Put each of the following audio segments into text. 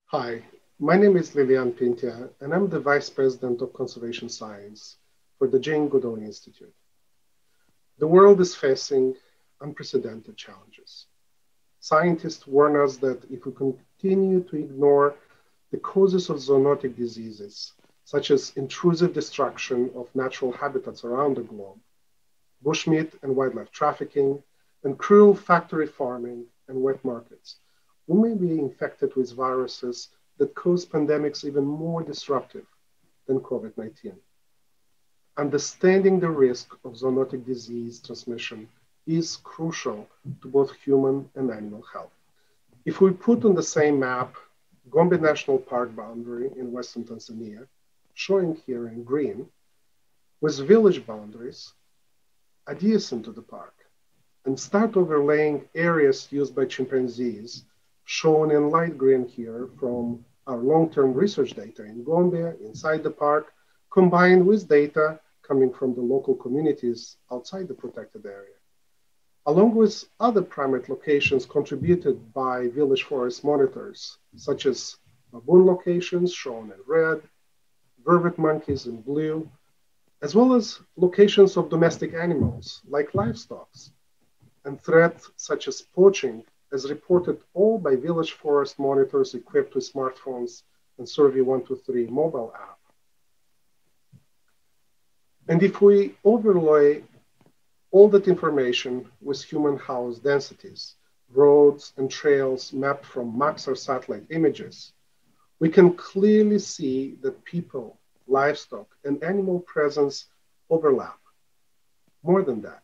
Hi, my name is Lilian Pintea, and I'm the Vice President of Conservation Science for the Jane Goodall Institute. The world is facing unprecedented challenges. Scientists warn us that if we continue to ignore the causes of zoonotic diseases, such as intrusive destruction of natural habitats around the globe, bushmeat and wildlife trafficking, and cruel factory farming and wet markets, we may be infected with viruses that cause pandemics even more disruptive than COVID-19. Understanding the risk of zoonotic disease transmission is crucial to both human and animal health. If we put on the same map Gombe National Park boundary in western Tanzania, showing here in green, with village boundaries adjacent to the park, and start overlaying areas used by chimpanzees, shown in light green here from our long-term research data in Gombe, inside the park, combined with data coming from the local communities outside the protected area, along with other primate locations contributed by village forest monitors, such as baboon locations shown in red, vervet monkeys in blue, as well as locations of domestic animals like livestock, and threats such as poaching, as reported all by village forest monitors equipped with smartphones and Survey 123 mobile app. And if we overlay all that information with human house densities, roads and trails mapped from Maxar satellite images, we can clearly see that people, livestock, and animal presence overlap. More than that,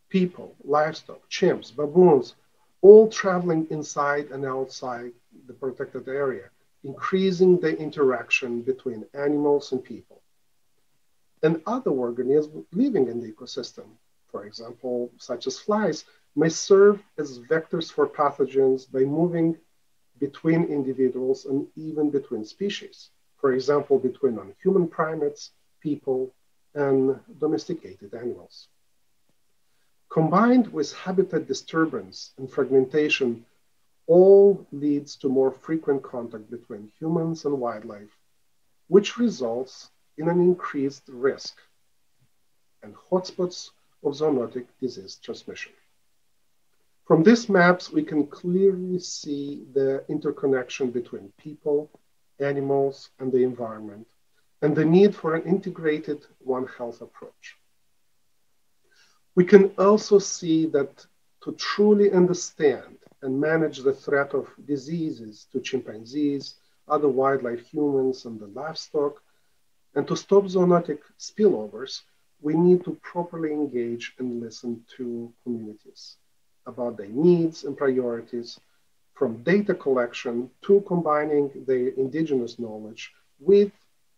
people, livestock, chimps, baboons, all traveling inside and outside the protected area, increasing the interaction between animals and people. And other organisms living in the ecosystem, for example, such as flies, may serve as vectors for pathogens by moving between individuals and even between species, for example, between non-human primates, people, and domesticated animals. Combined with habitat disturbance and fragmentation, all leads to more frequent contact between humans and wildlife, which results in an increased risk and hotspots of zoonotic disease transmission. From these maps, we can clearly see the interconnection between people, animals, and the environment, and the need for an integrated One Health approach. We can also see that to truly understand and manage the threat of diseases to chimpanzees, other wildlife, humans, and the livestock, and to stop zoonotic spillovers, we need to properly engage and listen to communities about their needs and priorities, from data collection to combining their indigenous knowledge with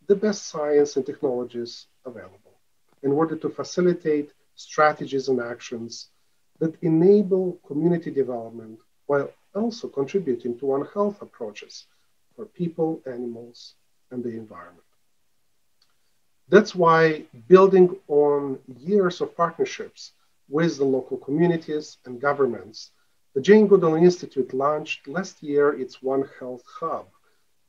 the best science and technologies available in order to facilitate strategies and actions that enable community development while also contributing to One Health approaches for people, animals, and the environment. That's why building on years of partnerships with the local communities and governments, the Jane Goodall Institute launched last year its OneHealth Hub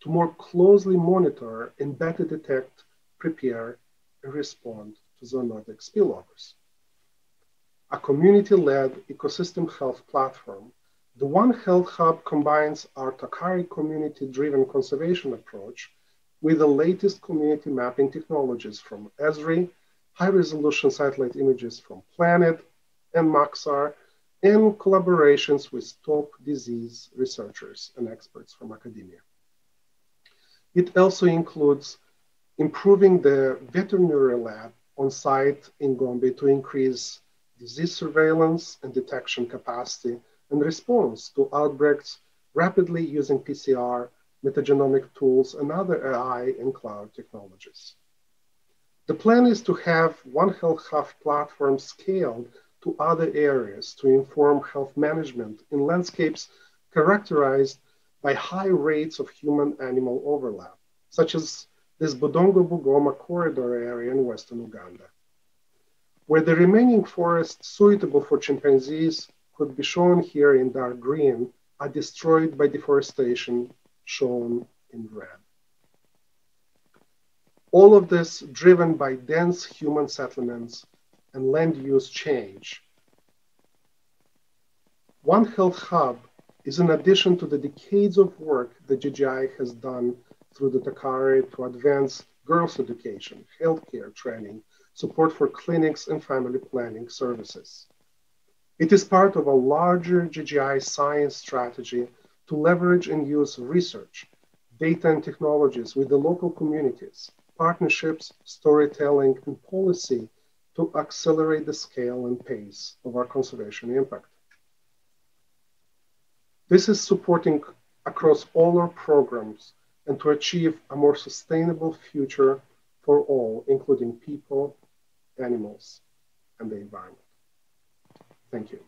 to more closely monitor and better detect, prepare, and respond to zoonotic spillovers. A community-led ecosystem health platform, the OneHealth Hub combines our Tacare community-driven conservation approach with the latest community mapping technologies from Esri, high-resolution satellite images from Planet and Maxar, and collaborations with top disease researchers and experts from academia. It also includes improving the Veterinary Lab on site in Gombe to increase disease surveillance and detection capacity and response to outbreaks rapidly using PCR, metagenomic tools, and other AI and cloud technologies. The plan is to have OneHealth Hub platform scaled to other areas to inform health management in landscapes characterized by high rates of human-animal overlap, such as this Budongo-Bugoma corridor area in western Uganda, where the remaining forests suitable for chimpanzees could be shown here in dark green are destroyed by deforestation, shown in red. All of this driven by dense human settlements and land use change. OneHealth Hub is in addition to the decades of work that JGI has done through the Tacare to advance girls' education, healthcare training, support for clinics and family planning services. It is part of a larger JGI science strategy to leverage and use research, data and technologies with the local communities, partnerships, storytelling, and policy to accelerate the scale and pace of our conservation impact. This is supporting across all our programs and to achieve a more sustainable future for all, including people, animals, and the environment. Thank you.